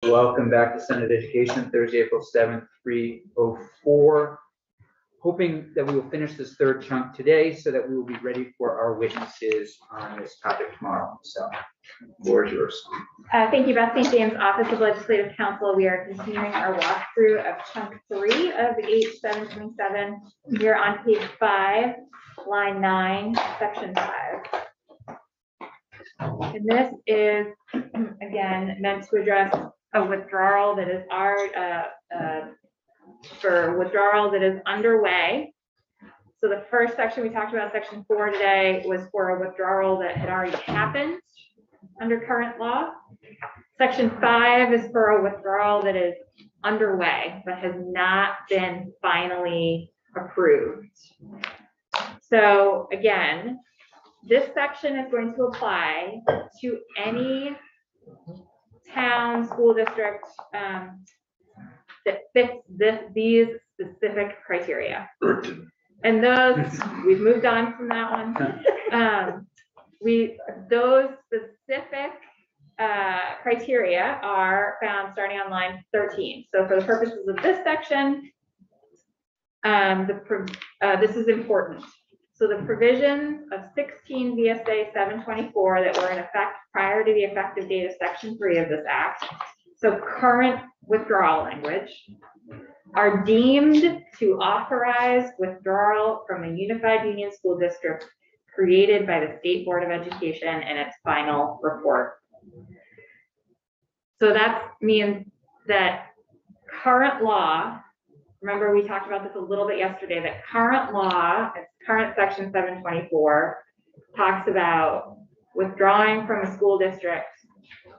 Welcome back to Senate Education, Thursday, April 7th, 3:04. Hoping that we will finish this third chunk today so that we will be ready for our witnesses on this topic tomorrow. So, the floor is yours. Thank you, Beth St. James, Office of Legislative Counsel. We are continuing our walkthrough of chunk 3 of H 727. We're on page 5, line 9, section 5. And this is, again, meant to address a withdrawal that is withdrawal that is underway. So the first section we talked about, section 4 today, was for a withdrawal that had already happened under current law. Section 5 is for a withdrawal that is underway but has not been finally approved. So again, this section is going to apply to any town, school district that fits these specific criteria. And those, we've moved on from that one. Those specific criteria are found starting on line 13. So for the purposes of this section, this is important. So the provisions of 16 VSA 724 that were in effect prior to the effective date of section 3 of this act, so current withdrawal language, are deemed to authorize withdrawal from a unified union school district created by the State Board of Education in its final report. So that means that current law, remember we talked about this a little bit yesterday, that current law, current section 724, talks about withdrawing from a school district,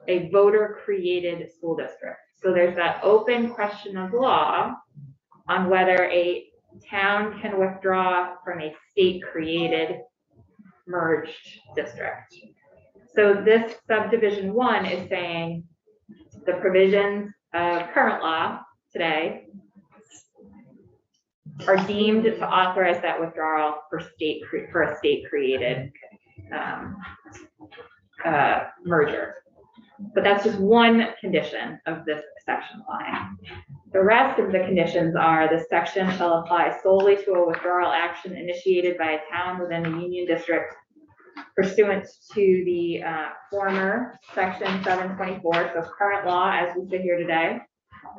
a voter-created school district. So there's that open question of law on whether a town can withdraw from a state-created merged district. So this subdivision 1 is saying the provisions of current law today are deemed to authorize that withdrawal for a state-created merger. But that's just one condition of this section line. The rest of the conditions are: this section shall apply solely to a withdrawal action initiated by a town within the union district pursuant to the former section 724, so current law as we sit here today,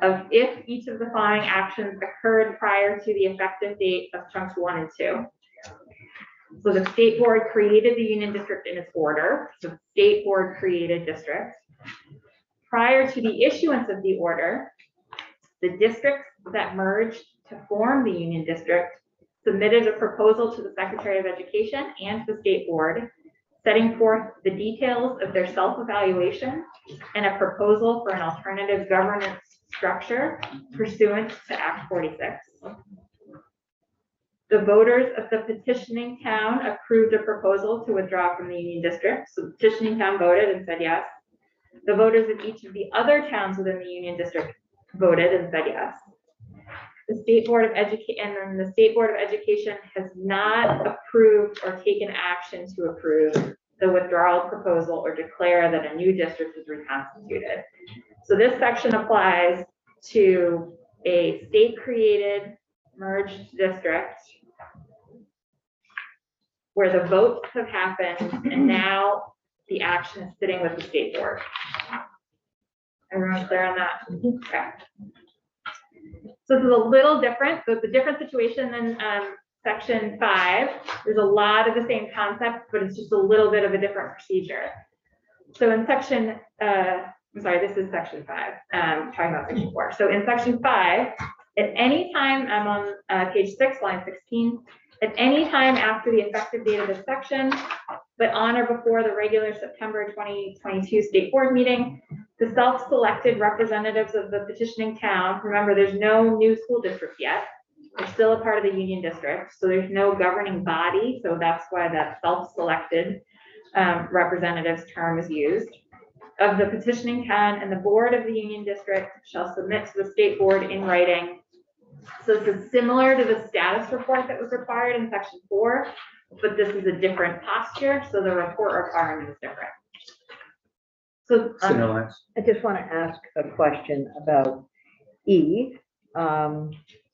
of if each of the following actions occurred prior to the effective date of chunks 1 and 2. So the state board created the union district in its order, so state board created district. Prior to the issuance of the order, the districts that merged to form the union district submitted a proposal to the Secretary of Education and the state board, setting forth the details of their self-evaluation and a proposal for an alternative governance structure pursuant to Act 46. The voters of the petitioning town approved a proposal to withdraw from the union district. So the petitioning town voted and said yes. The voters of each of the other towns within the union district voted and said yes. The State Board of Education has not approved or taken action to approve the withdrawal proposal or declare that a new district is reconstituted. So this section applies to a state-created merged district where the votes have happened and now the action is sitting with the state board. Everyone clear on that? Okay. So this is a little different. So it's a different situation than section 5. There's a lot of the same concepts, but it's just a little bit of a different procedure. So in section, I'm sorry, this is section 5. Talking about section 4. So in section 5, at any time, I'm on page 6, line 16. At any time after the effective date of this section, but on or before the regular September 2022 state board meeting, the self-selected representatives of the petitioning town, remember there's no new school district yet, they're still a part of the union district, so there's no governing body, so that's why that self-selected representatives term is used, of the petitioning town, and the board of the union district shall submit to the state board in writing. So this is similar to the status report that was required in section 4, but this is a different posture, so the report requirement is different. So, Senator Lance. I just want to ask a question about E.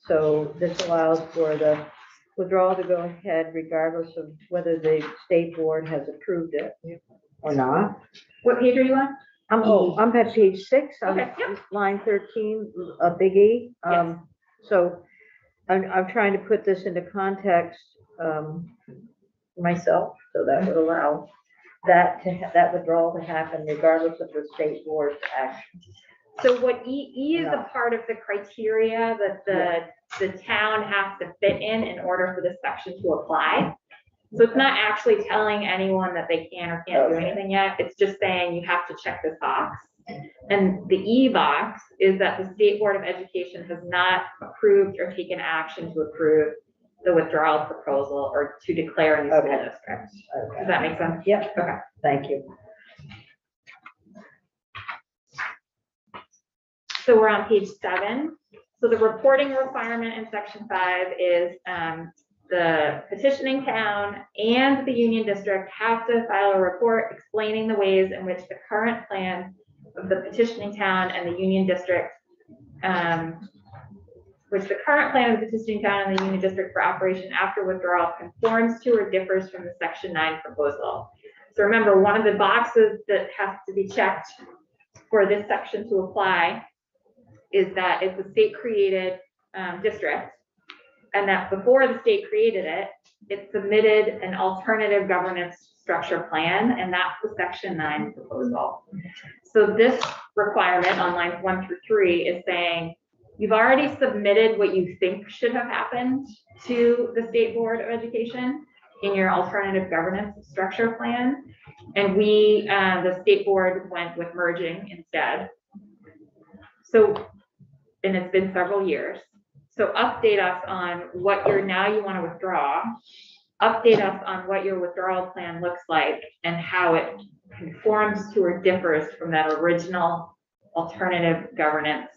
So this allows for the withdrawal to go ahead regardless of whether the state board has approved it or not. what page are you on? I'm at page 6, on Okay, yep. line 13, a big E. Yes. So I'm trying to put this into context myself, so that would allow that withdrawal to happen regardless of the state board's action. So what E is a part of the criteria that the town has to fit in order for this section to apply. So it's not actually telling anyone that they can or can't do anything yet. It's just saying you have to check this box. And the E box is that the State Board of Education has not approved or taken action to approve the withdrawal proposal or to declare a new school Okay. district. Okay. Does that make sense? Yep. Okay. Thank you. So we're on page 7. So the reporting requirement in section 5 is the petitioning town and the union district have to file a report explaining the ways in which the current plan of the petitioning town and the union district, which the current plan of the petitioning town and the union district for operation after withdrawal conforms to or differs from the section 9 proposal. So remember, one of the boxes that has to be checked for this section to apply is that it's a state created district, and that before the state created it, it submitted an alternative governance structure plan, and that's the section 9 proposal. So this requirement on lines 1 through 3 is saying you've already submitted what you think should have happened to the State Board of Education in your alternative governance structure plan, and we, the state board, went with merging instead. So, and it's been several years. So update us on what you want to withdraw. Update us on what your withdrawal plan looks like and how it conforms to or differs from that original alternative governance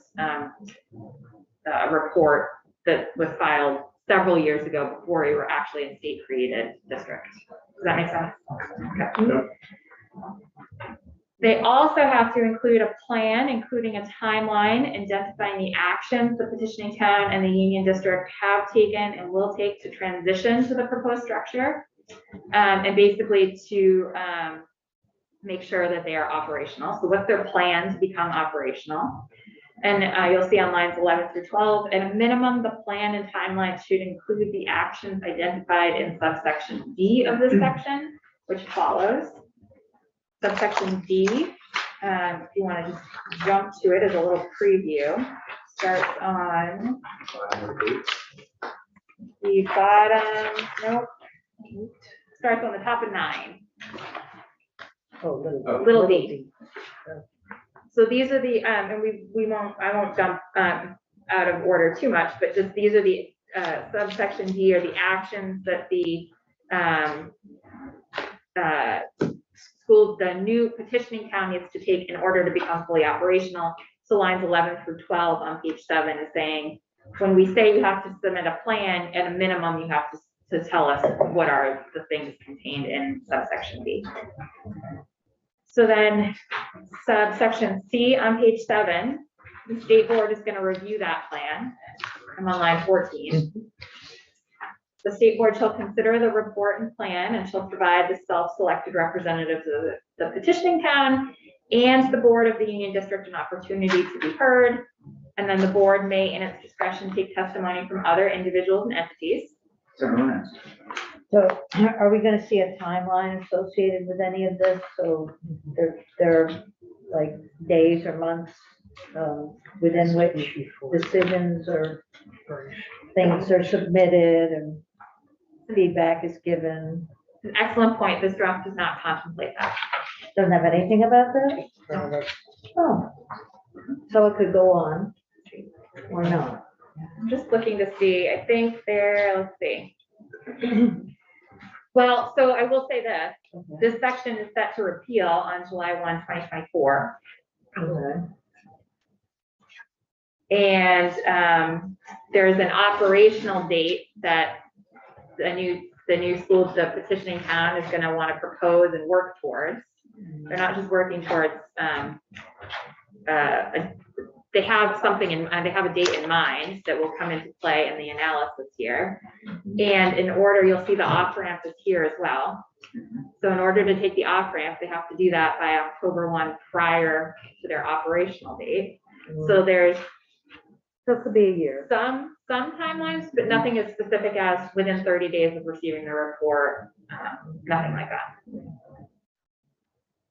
report that was filed several years ago before we were actually a state created district. Does that make sense? Okay. Yep. They also have to include a plan, including a timeline, identifying the actions the petitioning town and the union district have taken and will take to transition to the proposed structure, and basically to make sure that they are operational. So what's their plan to become operational? And you'll see on lines 11 through 12, at a minimum, the plan and timeline should include the actions identified in subsection D of this section, which follows. Subsection D, if you want to just jump to it as a little preview, starts on the bottom, nope, starts on the top of 9. Oh, Little d. So these are the, and I won't jump out of order too much, but just these are the subsection D are the actions that the the new petitioning town needs to take in order to become fully operational. So lines 11 through 12 on page 7 is saying, when we say you have to submit a plan, at a minimum, you have to tell us what are the things contained in subsection B. So then subsection C on page 7, the state board is going to review that plan. I'm on line 14. The state board shall consider the report and plan and shall provide the self-selected representatives of the petitioning town and the board of the union district an opportunity to be heard. And then the board may, in its discretion, take testimony from other individuals and entities. Senator Lance. So are we going to see a timeline associated with any of this? So there are like days or months within which decisions or things are submitted and feedback is given? An excellent point. This draft does not contemplate that. Doesn't have anything about that? Oh, so it could go on or not. I'm just looking to see. I think let's see. Well, so I will say this. This section is set to repeal on July 1, 2024. Okay. And there's an operational date that the new school, the petitioning town is going to want to propose and work towards. They're not just working towards, they have something in, they have a date in mind that will come into play in the analysis here. And in order, you'll see the off-ramp is here as well. So in order to take the off-ramp, they have to do that by October 1 prior to their operational date. So there's So it could be a year. some timelines, but nothing as specific as within 30 days of receiving the report, nothing like that.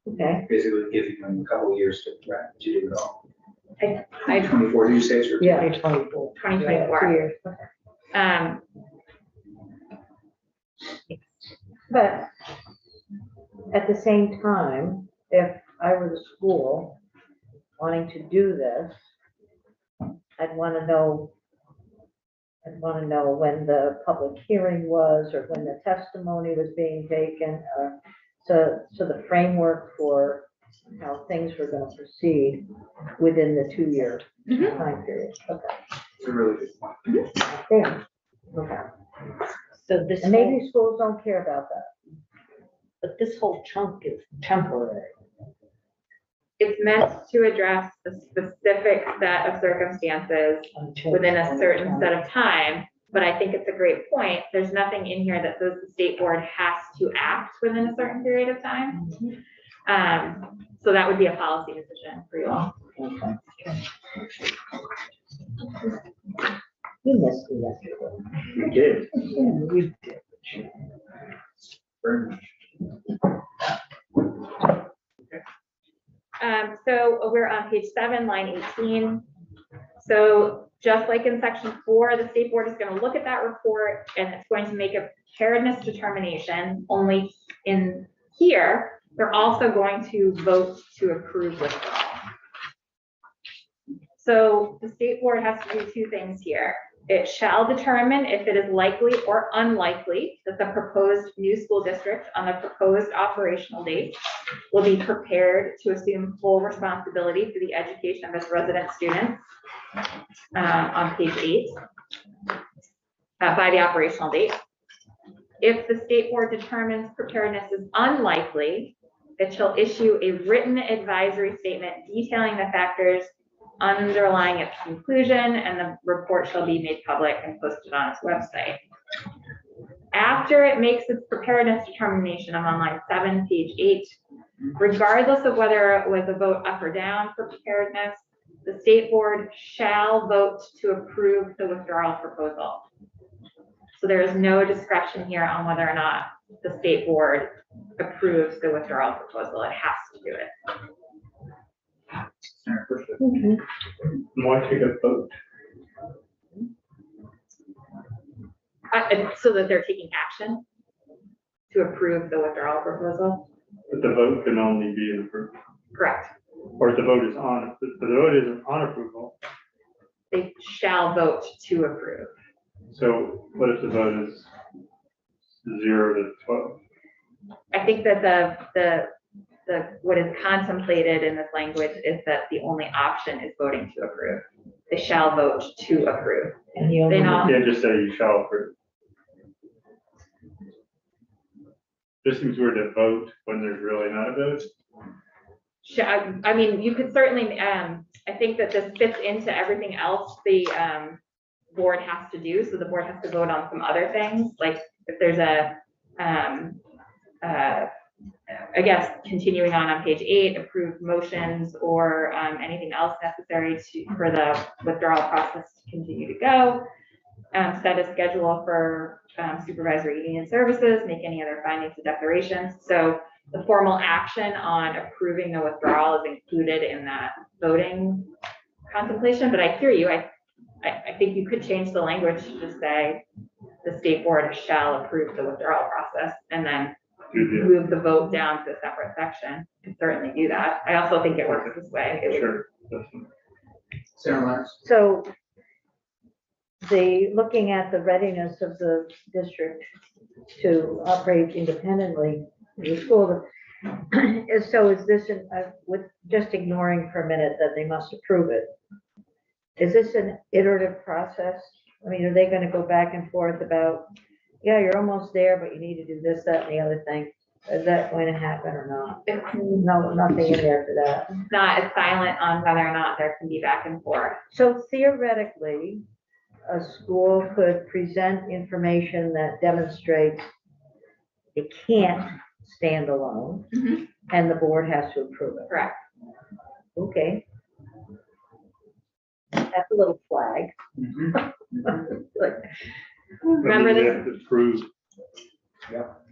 Okay. Basically giving them a couple of years to do it all. I 24, do you say, sir? Yeah. 2024. 2 years. Um, But at the same time, if I were the school wanting to do this, I'd want to know when the public hearing was, or when the testimony was being taken, so the framework for how things were going to proceed within the 2-year time period. Okay. It's a really good point. Yeah. Okay. So this, And maybe schools don't care about that. but this whole chunk is temporary. it's meant to address a specific set of circumstances Until within a certain set of time. But I think it's a great point. There's nothing in here that says the state board has to act within a certain period of time. So that would be a policy decision for you all. Okay. You missed me yesterday. You did. Yeah, we did. Very much. So we're on page 7, line 18. So just like in section 4, the state board is going to look at that report and it's going to make a preparedness determination. Only in here, they're also going to vote to approve withdrawal. So the state board has to do 2 things here. It shall determine if it is likely or unlikely that the proposed new school district on the proposed operational date will be prepared to assume full responsibility for the education of its resident students on page 8 by the operational date. If the state board determines preparedness is unlikely, it shall issue a written advisory statement detailing the factors underlying its conclusion, and the report shall be made public and posted on its website. After it makes its preparedness determination, I'm on line 7, page 8, regardless of whether it was a vote up or down for preparedness, the state board shall vote to approve the withdrawal proposal. So there is no discretion here on whether or not the state board approves the withdrawal proposal. It has to do it. Why take a vote? So that they're taking action to approve the withdrawal proposal. But the vote can only be an approval, Correct. or the vote is on, the vote isn't on approval. They shall vote to approve. So what if the vote is 0 to 12? I think that the what is contemplated in this language is that the only option is voting to approve. They shall vote to approve. And you They only, not, You can't just say you shall approve. This seems weird to vote when there's really not a vote. I mean, you could certainly, I think that this fits into everything else the board has to do. So the board has to vote on some other things, like if there's a, I guess, continuing on page 8, approved motions or anything else necessary for the withdrawal process to continue to go. Set a schedule for supervisory union services, make any other findings and declarations. So the formal action on approving the withdrawal is included in that voting contemplation, but I hear you. I think you could change the language to just say the state board shall approve the withdrawal process and then move the vote down to a separate section. You can certainly do that. I also think it works this way. It would- Sure. Sarah Lance? So looking at the readiness of the district to operate independently, the school, is this, with just ignoring for a minute that they must approve it, is this an iterative process? I mean, are they going to go back and forth about, yeah, you're almost there, but you need to do this, that, and the other thing? Is that going to happen or not? It's No, nothing in there for that. not, it's silent on whether or not there can be back and forth. So theoretically, a school could present information that demonstrates it can't stand alone, Mhm. and the board has to approve it. Correct. Okay. That's a little flag. Mhm. Like, Remember They this- have to prove,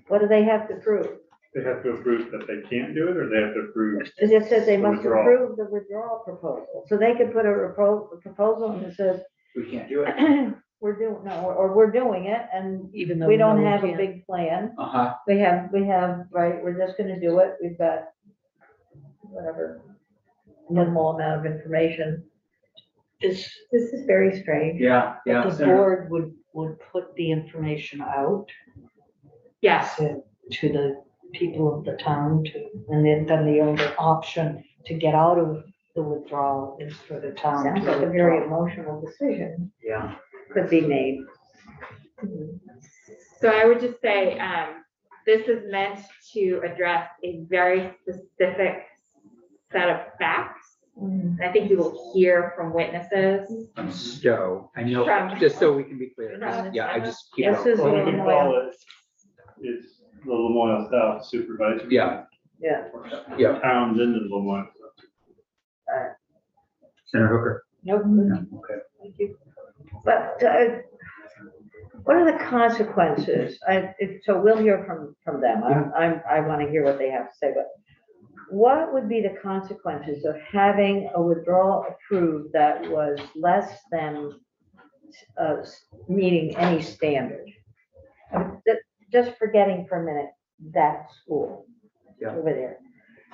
what do they have to prove? they have to prove that they can't do it, or they have to prove, It just says they The must withdrawal. approve the withdrawal proposal. So they could put a proposal and it says, We can't do it. we're doing, no, or we're doing it, and Even though. we don't know have a can't. big plan. Uh-huh. We have, right, we're just gonna do it. We've got whatever minimal amount of information. This, This is very strange. Yeah, yeah. the Senator. board would put the information out Yes, to the people of the town and then the only option to get out of the withdrawal is for the town. Sounds to like a very withdraw. emotional decision Yeah. could be made. so I would just say, this is meant to address a very specific set of facts. And I think we will hear from witnesses. From Stowe. I know, From- just so we can be clear. From- Yeah, I just keep This it. is well, we a can call it, it's the Lamoille South Supervisory. Yeah. Yeah. Yeah. Towns in the Lamoille South. Senator Hooker. Nope. Okay. Thank you. But what are the consequences? So we'll hear from them. I want to hear what they have to say, but what would be the consequences of having a withdrawal approved that was less than meeting any standard? Just forgetting for a minute that school Yeah. over there,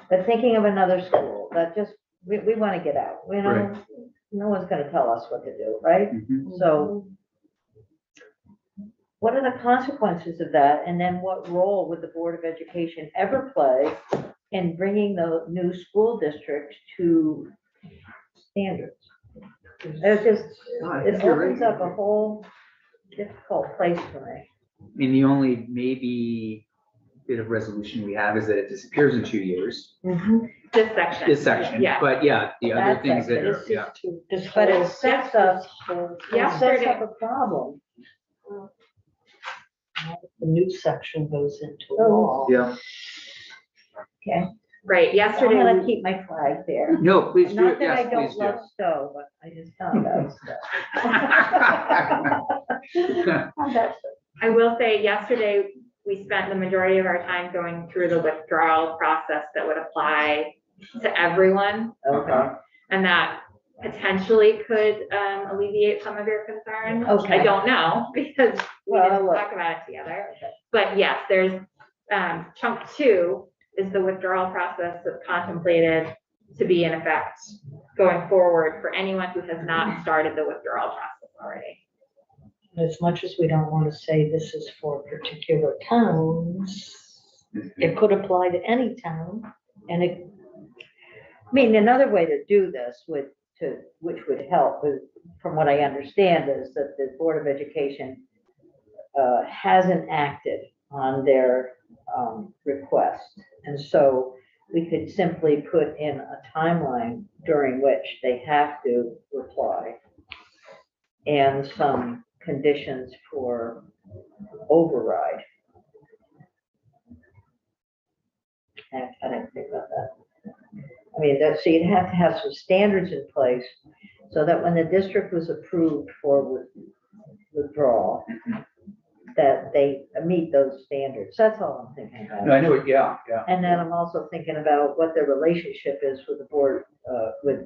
but thinking of another school that just, we want to get out, you know? Right. No one's going to tell us what to do, right? Mhm. So what are the consequences of that? And then what role would the Board of Education ever play in bringing the new school districts to standards? It's just, it opens up a whole difficult place for me. I mean, the only maybe bit of resolution we have is that it disappears in 2 years, This section. this section. Yeah. But yeah, the other That things that section. are, This yeah. is to, this But whole. it sets up, whole- Yeah. it sets up a problem. The new section goes into Oh. law. Yeah. Okay, Right, I'm yesterday, gonna we- keep my flag there. No, please do Not it. that I Yes, don't please love Stowe, but I just found out stuff. Found out stuff. I will say yesterday, we spent the majority of our time going through the withdrawal process that would apply to everyone. Okay, And that potentially could alleviate some of your concerns. Okay. I don't know, because we Well, didn't look. talk about it together. But yes, there's, chunk 2 is the withdrawal process that's contemplated to be in effect going forward for anyone who has not started the withdrawal process already. As much as we don't want to say this is for particular towns, it could apply to any town. And it, I mean, another way to do this which would help, from what I understand, is that the Board of Education hasn't acted on their request. And so we could simply put in a timeline during which they have to reply and some conditions for override. I didn't think about that. I mean, so you'd have to have some standards in place so that when the district was approved for withdrawal, that they meet those standards. That's all I'm thinking No, about. I know it, yeah, yeah. And then I'm also thinking about what their relationship is with the board, with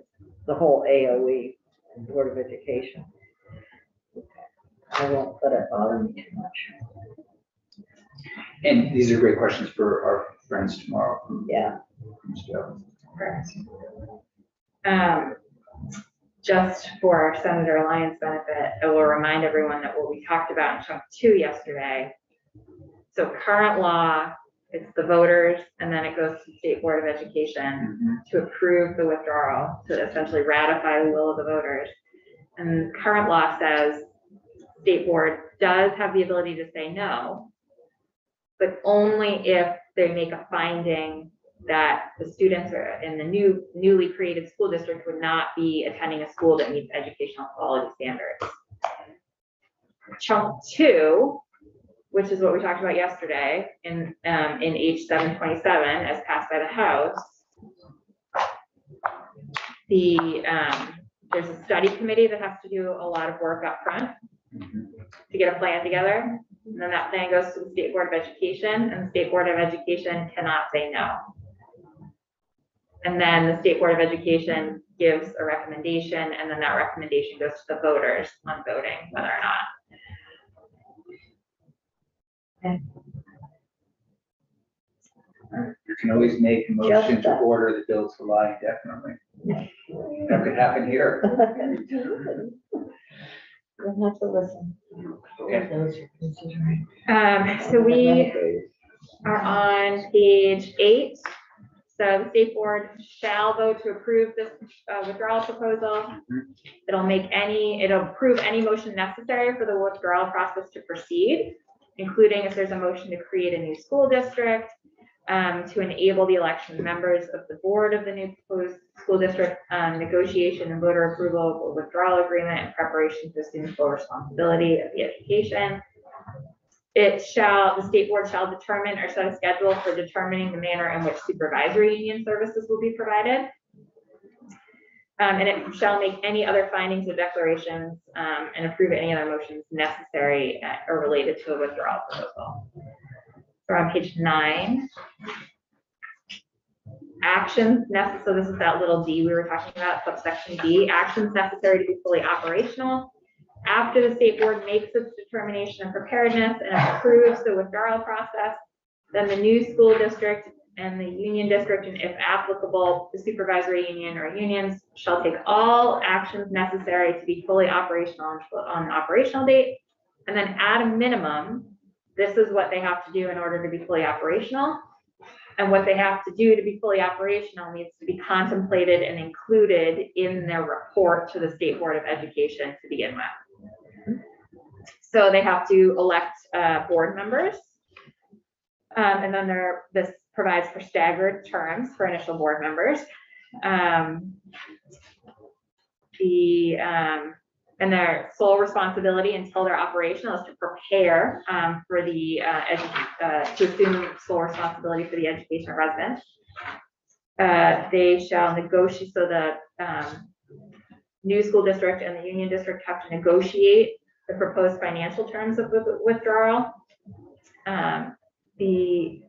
the whole AOE and Board of Education. I won't let it bother me too much. And these are great questions for our friends tomorrow. Yeah. from Stowe. Just for Senator Lyons' benefit, I will remind everyone that what we talked about in chunk 2 yesterday. So current law, it's the voters, and then it goes to State Board of Education Mhm. to approve the withdrawal, to essentially ratify the will of the voters. And current law says State Board does have the ability to say no, but only if they make a finding that the students are in the newly created school district would not be attending a school that meets educational quality standards. Chunk 2, which is what we talked about yesterday in H 727 as passed by the House. There's a study committee that has to do a lot of work up front to get a plan together. And then that plan goes to the State Board of Education, and the State Board of Education cannot say no. And then the State Board of Education gives a recommendation, and then that recommendation goes to the voters on voting whether or not. You can always make a motion Just to that. order the bill to lie indefinitely. That could happen here. You'll have to listen. Okay. Those are considering. So we are on page 8. So the State Board shall vote to approve this withdrawal proposal. It'll approve any motion necessary for the withdrawal process to proceed, including if there's a motion to create a new school district, to enable the election of members of the board of the new proposed school district, negotiation and voter approval of a withdrawal agreement in preparation to assume full responsibility of the education. The State Board shall determine or set a schedule for determining the manner in which supervisory union services will be provided. And it shall make any other findings or declarations and approve any other motions necessary or related to a withdrawal proposal. We're on page 9. Actions necessary, so this is that little D we were talking about, subsection D, actions necessary to be fully operational. After the State Board makes its determination of preparedness and approves the withdrawal process, then the new school district and the union district, and if applicable, the supervisory union or unions shall take all actions necessary to be fully operational on the operational date. And then at a minimum, this is what they have to do in order to be fully operational. And what they have to do to be fully operational needs to be contemplated and included in their report to the State Board of Education to begin with. So they have to elect board members. And then this provides for staggered terms for initial board members. And their sole responsibility until they're operational is to prepare for the to assume sole responsibility for the education of residents. They shall negotiate, so the new school district and the union district have to negotiate the proposed financial terms of the withdrawal. The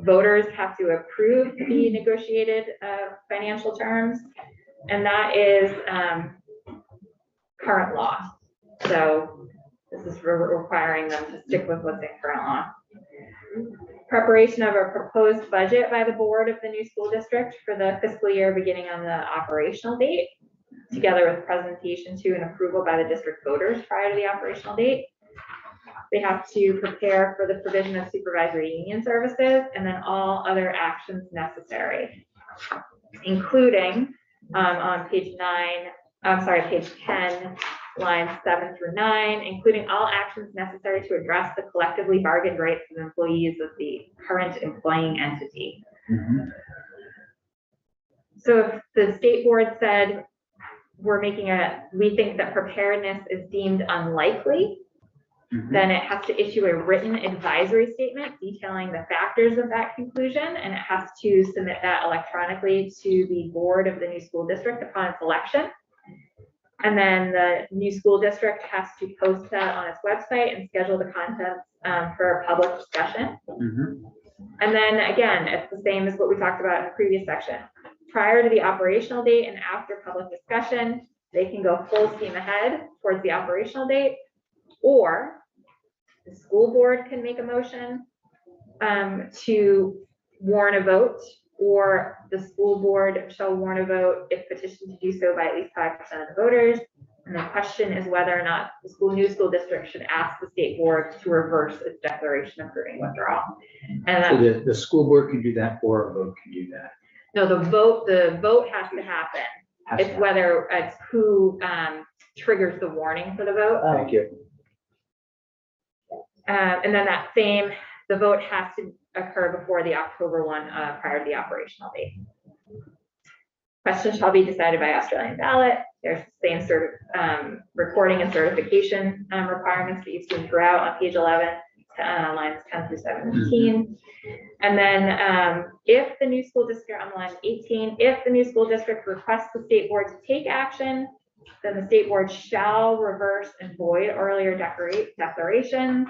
voters have to approve the negotiated financial terms, and that is current law. So this is requiring them to stick with what's in current law. Preparation of a proposed budget by the board of the new school district for the fiscal year beginning on the operational date, together with presentation to and approval by the district voters prior to the operational date. They have to prepare for the provision of supervisory union services and then all other actions necessary, including on page 10, lines 7 through 9, including all actions necessary to address the collectively bargained rights of employees of the current employing entity. So if the state board said, we think that preparedness is deemed unlikely, then it has to issue a written advisory statement detailing the factors of that conclusion, and it has to submit that electronically to the board of the new school district upon its election. And then the new school district has to post that on its website and schedule the contents for a public discussion. And then again, it's the same as what we talked about in the previous section. Prior to the operational date and after public discussion, they can go full steam ahead towards the operational date, or the school board can make a motion to warn a vote, or the school board shall warn a vote if petitioned to do so by at least 5% of the voters. And the question is whether or not the new school district should ask the state board to reverse its declaration approving withdrawal. And So the school board can do that, or a vote can do that. no, the vote has to happen. It's whether it's who triggers the warning for the vote. Thank you. And then the vote has to occur before the October 1, prior to the operational date. Questions shall be decided by Australian ballot. There's the same sort of recording and certification requirements that you've seen throughout on page 11, lines 10 through 17. And then if the new school district, on line 18, if the new school district requests the state board to take action, then the state board shall reverse and void earlier declarations.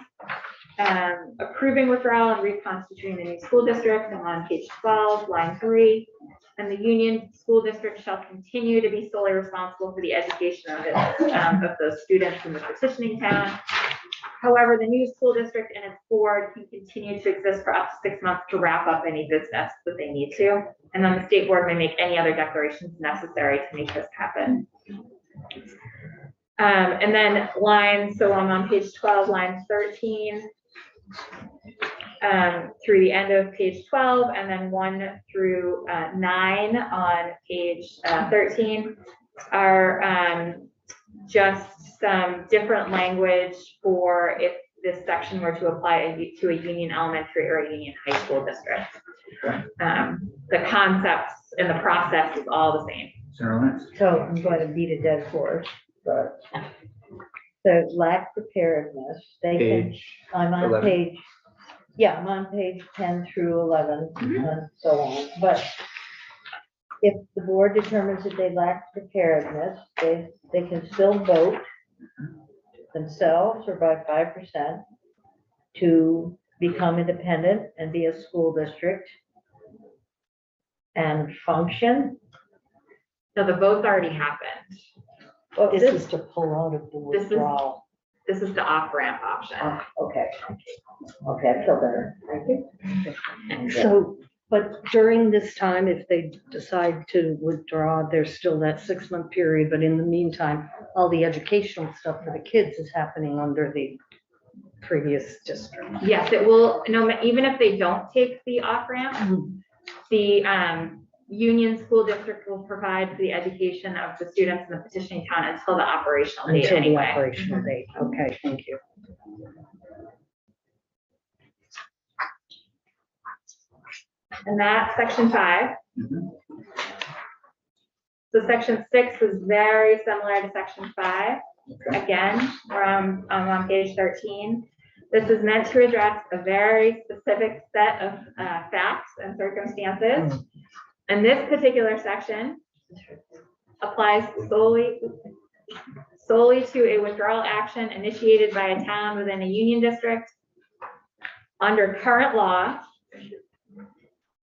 Approving withdrawal and reconstituting the new school district, and on page 12, line 3. And the union school district shall continue to be solely responsible for the education of those students in the petitioning town. However, the new school district and its board can continue to exist for up to 6 months to wrap up any business that they need to. And then the state board may make any other declarations necessary to make this happen. And then so I'm on page 12, line 13. Through the end of page 12, and then 1 through 9 on page 13 are just some different language for if this section were to apply to a union elementary or a union high school district. The concepts and the process is all the same. So I'm going to beat a dead horse, but the lack preparedness, they can, I'm on 11. page, yeah, I'm on page 10 through 11 and so on. But if the board determines that they lack preparedness, they can still vote themselves or by 5% to become independent and be a school district and function. So the vote's already happened. Well, This is to pull out of the withdrawal. This is the off-ramp option. Okay. Okay, I feel better. Thank you. So, but during this time, if they decide to withdraw, there's still that 6-month period, but in the meantime, all the educational stuff for the kids is happening under the previous district. Yes, it will, even if they don't take the off-ramp, the union school district will provide for the education of the students in the petitioning town until the operational date Until the anyway. operational date. Okay, thank you. And that's section 5. So section 6 is very similar to section 5. Again, I'm on page 13. This is meant to address a very specific set of facts and circumstances. And this particular section applies solely to a withdrawal action initiated by a town within a union district under current law.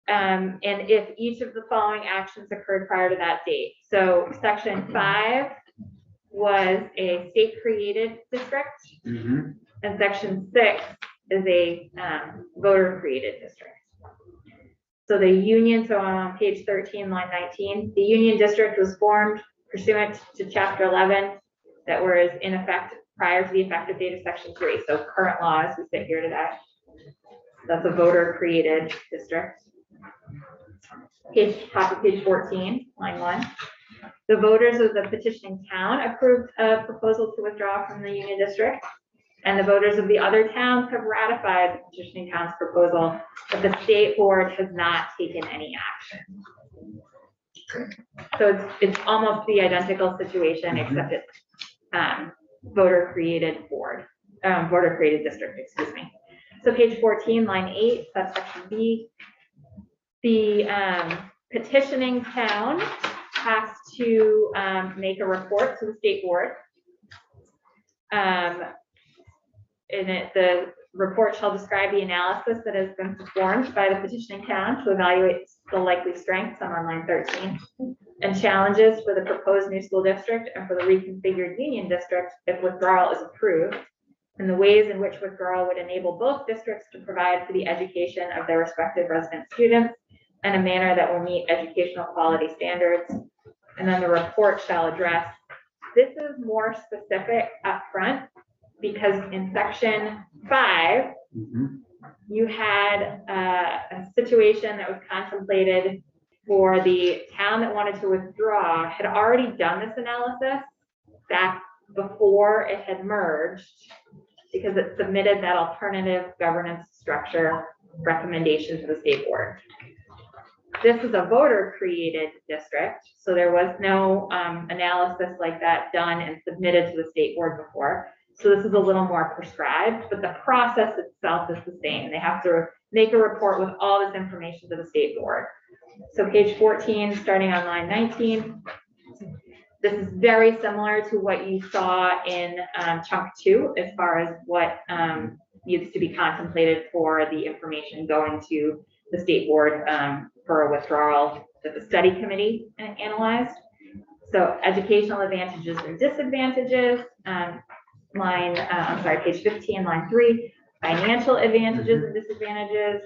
And if each of the following actions occurred prior to that date. So section 5 was a state-created district, and section 6 is a voter-created district. So the union, so on page 13, line 19, the union district was formed pursuant to chapter 11 that was in effect prior to the effective date of section 3. So current law as we sit here today. That's a voter-created district. Top of page 14, line 1. The voters of the petitioning town approved a proposal to withdraw from the union district, and the voters of the other towns have ratified the petitioning town's proposal, but the state board has not taken any action. So it's almost the identical situation, except it's voter-created board, voter-created district, excuse me. So page 14, line 8, subsection B. The petitioning town has to make a report to the state board. The report shall describe the analysis that has been performed by the petitioning town to evaluate the likely strengths, I'm on line 13, and challenges for the proposed new school district and for the reconfigured union district if withdrawal is approved, and the ways in which withdrawal would enable both districts to provide for the education of their respective resident students in a manner that will meet educational quality standards. And then the report shall address, this is more specific up front because in section 5, you had a situation that was contemplated for the town that wanted to withdraw had already done this analysis back before it had merged because it submitted that alternative governance structure recommendation to the state board. This is a voter-created district, so there was no analysis like that done and submitted to the state board before. So this is a little more prescribed, but the process itself is the same. They have to make a report with all this information to the state board. So page 14, starting on line 19. This is very similar to what you saw in chunk 2 as far as what needs to be contemplated for the information going to the state board for a withdrawal that the study committee analyzed. So educational advantages and disadvantages, page 15, line 3, financial advantages and disadvantages,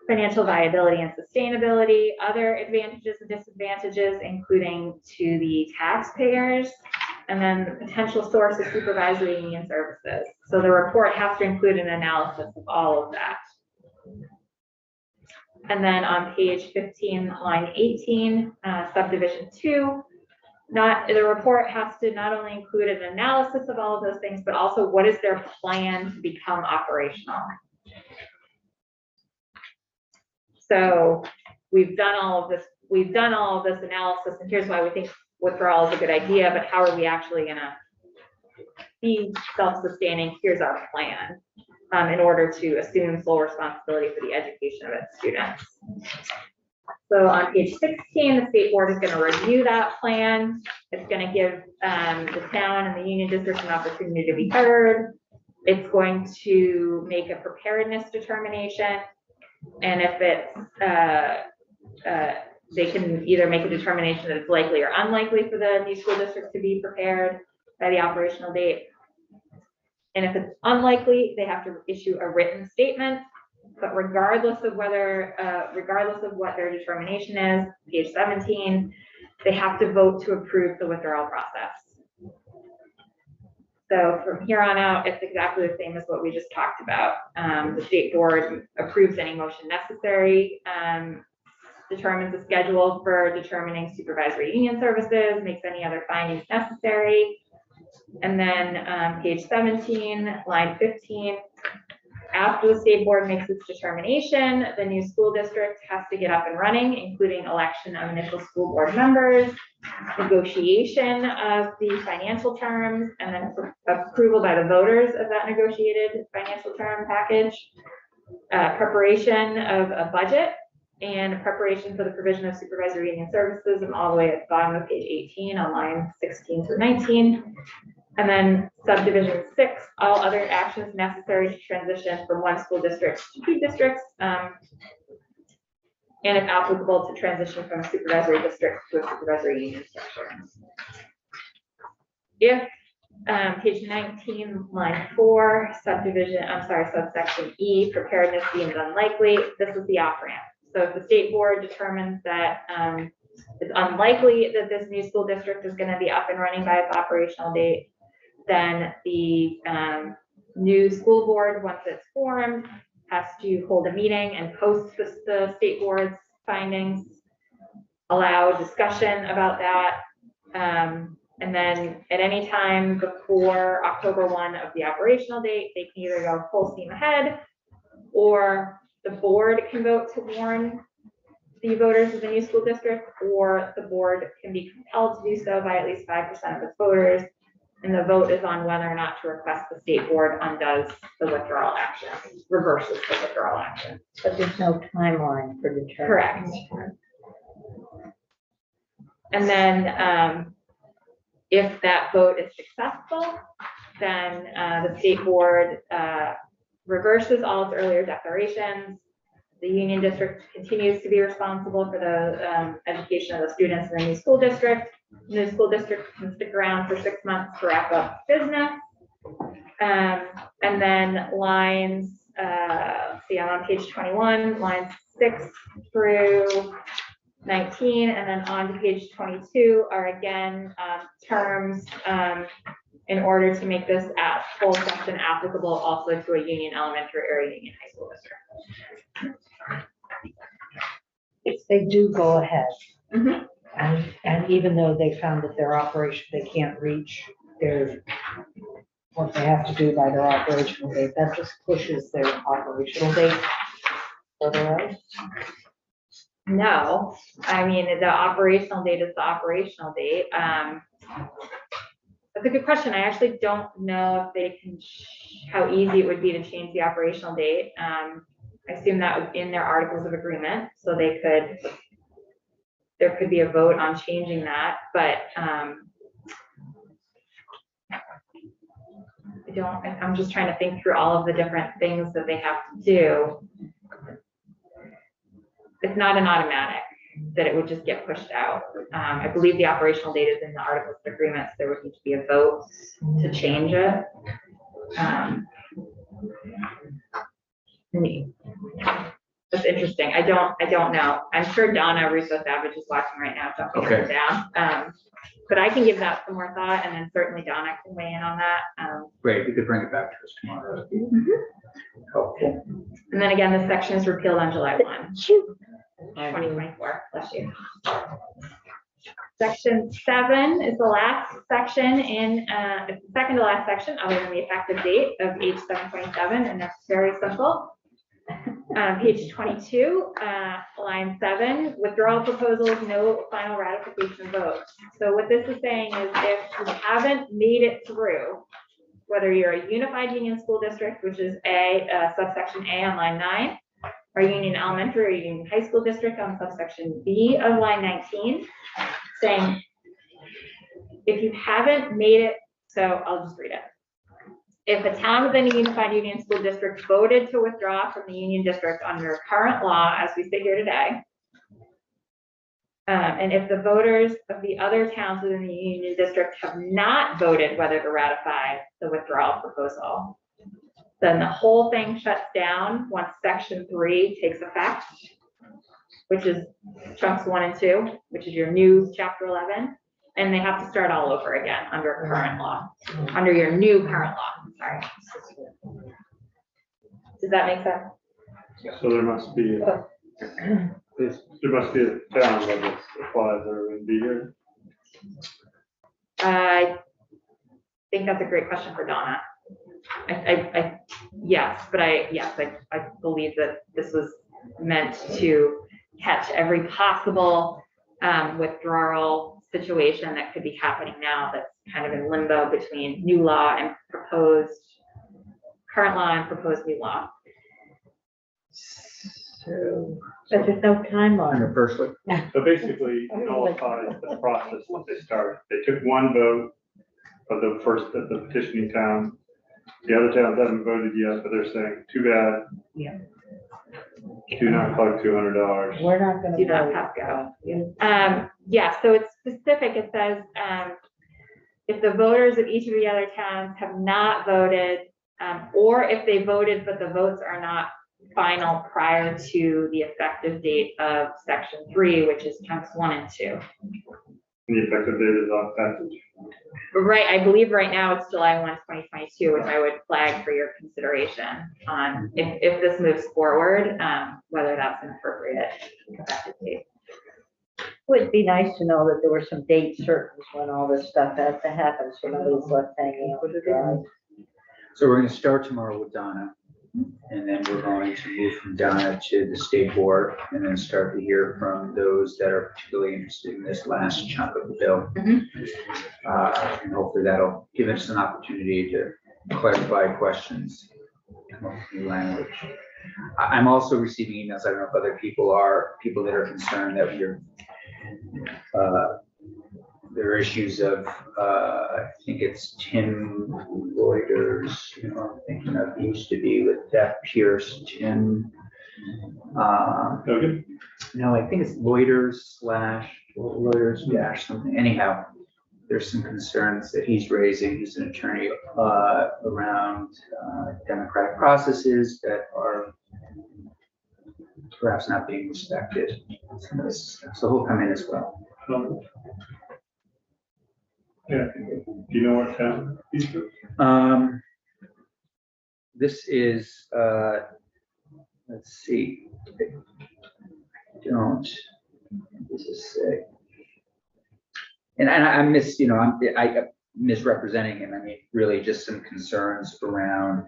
financial viability and sustainability, other advantages and disadvantages, including to the taxpayers, and then the potential source of supervisory union services. So the report has to include an analysis of all of that. And then on page 15, line 18, subdivision 2, the report has to not only include an analysis of all of those things, but also what is their plan to become operational. So we've done all of this analysis, and here's why we think withdrawal is a good idea, but how are we actually gonna be self-sustaining? Here's our plan in order to assume full responsibility for the education of its students. So on page 16, the state board is going to review that plan. It's going to give the town and the union district an opportunity to be heard. It's going to make a preparedness determination. And if it's, they can either make a determination that it's likely or unlikely for the new school district to be prepared by the operational date. And if it's unlikely, they have to issue a written statement. But regardless of whether, regardless of what their determination is, page 17, they have to vote to approve the withdrawal process. So from here on out, it's exactly the same as what we just talked about. The state board approves any motion necessary, determines a schedule for determining supervisory union services, makes any other findings necessary. And then page 17, line 15, after the state board makes its determination, the new school district has to get up and running, including election of initial school board members, negotiation of the financial terms, and then approval by the voters of that negotiated financial term package, preparation of a budget, and preparation for the provision of supervisory union services, and all the way at the bottom of page 18 on line 16 to 19. And then subdivision 6, all other actions necessary to transition from one school district to 2 districts, and if applicable, to transition from a supervisory district to a supervisory union structure. If page 19, line 4, subsection E, preparedness deemed unlikely, this is the off-ramp. So if the state board determines that it's unlikely that this new school district is going to be up and running by its operational date, then the new school board, once it's formed, has to hold a meeting and post the state board's findings, allow discussion about that, and then at any time before October 1 of the operational date, they can either go full steam ahead, or the board can vote to warn the voters of the new school district, or the board can be compelled to do so by at least 5% of its voters. And the vote is on whether or not to request the state board undoes the withdrawal action, reverses the withdrawal action. But there's no timeline for determining. Correct. And then if that vote is successful, then the state board reverses all its earlier declarations. The union district continues to be responsible for the education of the students in the new school district. The school district can stick around for 6 months to wrap up business. And then lines, see, I'm on page 21, lines 6 through 19, and then on to page 22 are again terms in order to make this full section applicable also to a union elementary or a union high school district. They do go ahead. Mm-hmm. And even though they found that their operation, they can't reach their what they have to do by their operational date. That just pushes their operational date further out. No, I mean, the operational date is the operational date. That's a good question. I actually don't know if they can, how easy it would be to change the operational date. I assume that was in their articles of agreement, so they could, there could be a vote on changing that, but I'm just trying to think through all of the different things that they have to do. It's not an automatic that it would just get pushed out. I believe the operational date is in the articles of agreement, so there would need to be a vote to change it. That's interesting. I don't know. I'm sure Donna Russo Savage is watching right now, jumping up and down. But I can give that some more thought, and then certainly Donna can weigh in on that. Great, we could bring it back to us tomorrow. Helpful. And then again, this section is repealed on July 1, 2024. Bless you. Section 7 is the last section in, it's the second to last section other than the effective date of age 727, and that's very simple. Page 22, line 7, withdrawal proposals, no final ratification vote. So what this is saying is if you haven't made it through, whether you're a unified union school district, which is subsection A on line 9, or union elementary or union high school district on subsection B of line 19, saying if you haven't made it, so I'll just read it. If a town within a unified union school district voted to withdraw from the union district under current law as we sit here today, and if the voters of the other towns within the union district have not voted whether to ratify the withdrawal proposal, then the whole thing shuts down once section 3 takes effect, which is chunks 1 and 2, which is your new chapter 11. And they have to start all over again under current law, under your new current law, sorry. Does that make sense? So there must be a town that this applies or would be here. I think that's a great question for Donna. Yes, but I believe that this was meant to catch every possible withdrawal situation that could be happening now that's kind of in limbo between new law and current law and proposed new law. So, But there's no timeline. universally. So basically, it nullifies the process that they started. They took one vote of the petitioning town. The other towns haven't voted yet, but they're saying, too bad. Yeah. Do not collect $200. We're not gonna. Do not pass go. Yeah, so it's specific. It says, if the voters of each of the other towns have not voted, or if they voted, but the votes are not final prior to the effective date of section 3, which is chunks 1 and 2. And the effective date is off passage. Right, I believe right now it's July 1, 2022, which I would flag for your consideration on if this moves forward, whether that's an appropriate effective date. Would be nice to know that there were some date certain when all this stuff has to happen, so nobody's left hanging out to dry. So we're going to start tomorrow with Donna, and then we're going to move from Donna to the state board, and then start to hear from those that are particularly interested in this last chunk of the bill. And hopefully that'll give us an opportunity to clarify questions, come up with new language. I'm also receiving emails, I don't know if other people that are concerned that there are issues of, I think it's Tim Reuters, I'm thinking of, used to be with Beth Pierce, Tim. Okay. No, I think it's Reuters something. Anyhow, there's some concerns that he's raising. He's an attorney around democratic processes that are perhaps not being respected. So he'll come in as well. Yeah. Do you know what town he's from? This is, let's see. I don't. This is sick. And I miss, misrepresenting him. I mean, really just some concerns around,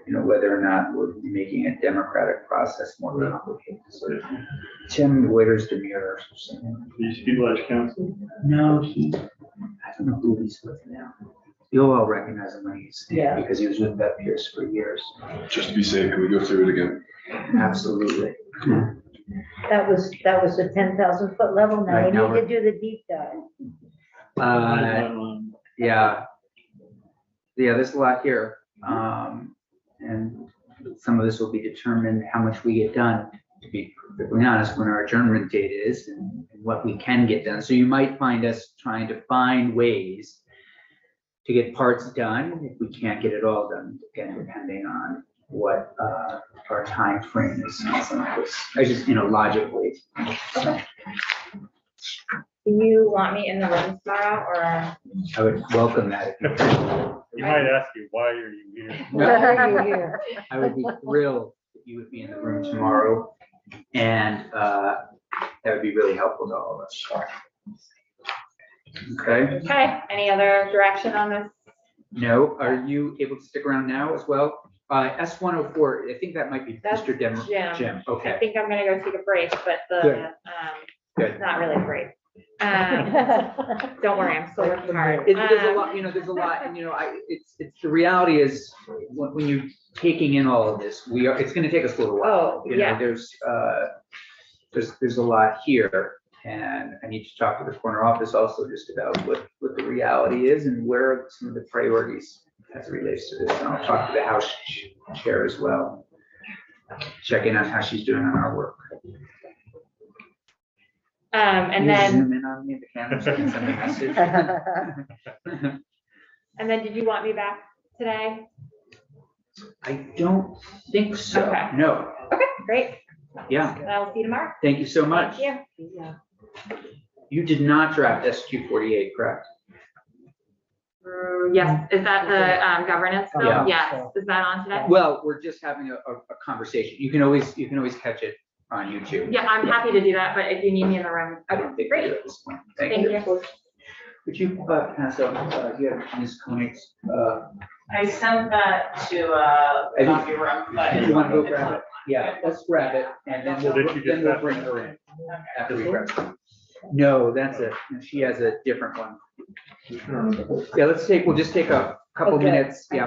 whether or not we're making a democratic process more complicated. So Tim Witter's demure or something. These people at council. No, I don't know who he's with now. You'll all recognize him when he's, Yeah. because he was with Beth Pierce for years. Just to be safe, can we go through it again? Absolutely. That was the 10,000 foot level. Now Right, we now need to do the deep dive. Yeah. Yeah, there's a lot here. And some of this will be determined how much we get done, to be perfectly honest, when our adjournment date is and what we can get done. So you might find us trying to find ways to get parts done if we can't get it all done, again, depending on what our time frame is on some of this. I just, logically. Do you want me in the room tomorrow or? I would welcome that. You might ask you, why are you here? Why are you here? I would be thrilled if you would be in the room tomorrow, and that would be really helpful to all of us. Okay, Okay, any other direction on this? no, are you able to stick around now as well? S104, I think that might be That's Mr. Jim. Jim, I okay, think I'm gonna go take a break, but Good. Good. not really a break. Don't worry, I'm still working hard. There's a lot, there's a lot, and it's the reality is, when you're taking in all of this, it's gonna take us a little while. Oh, yeah. There's a lot here, and I need to talk to the corner office also just about what the reality is and where some of the priorities as it relates to this. And I'll talk to the House Chair as well. Check in on how she's doing on our work. And Can you then, zoom in on me at the camera so I can send a message? and then did you want me back today? I don't think so. Okay. No. Okay, great. Yeah. I'll see you tomorrow. Thank you so much. Thank you. Yeah. You did not draft SQ 48, correct? Yes, is that the governance bill? Yeah. Yes, is that on today? Well, we're just having a conversation. You can always catch it on YouTube. Yeah, I'm happy to do that, but if you need me in the room. I don't think we do at this point. Thank Thank you. you. Would you pass out, you have Ms. Koenig's, I sent that to, I think- copy room, but. if you want to go grab it? Yeah, let's grab it and then So did you just we'll have- bring her in after we grab it. No, she has a different one. Yeah, we'll just take a couple Okay. minutes, yeah.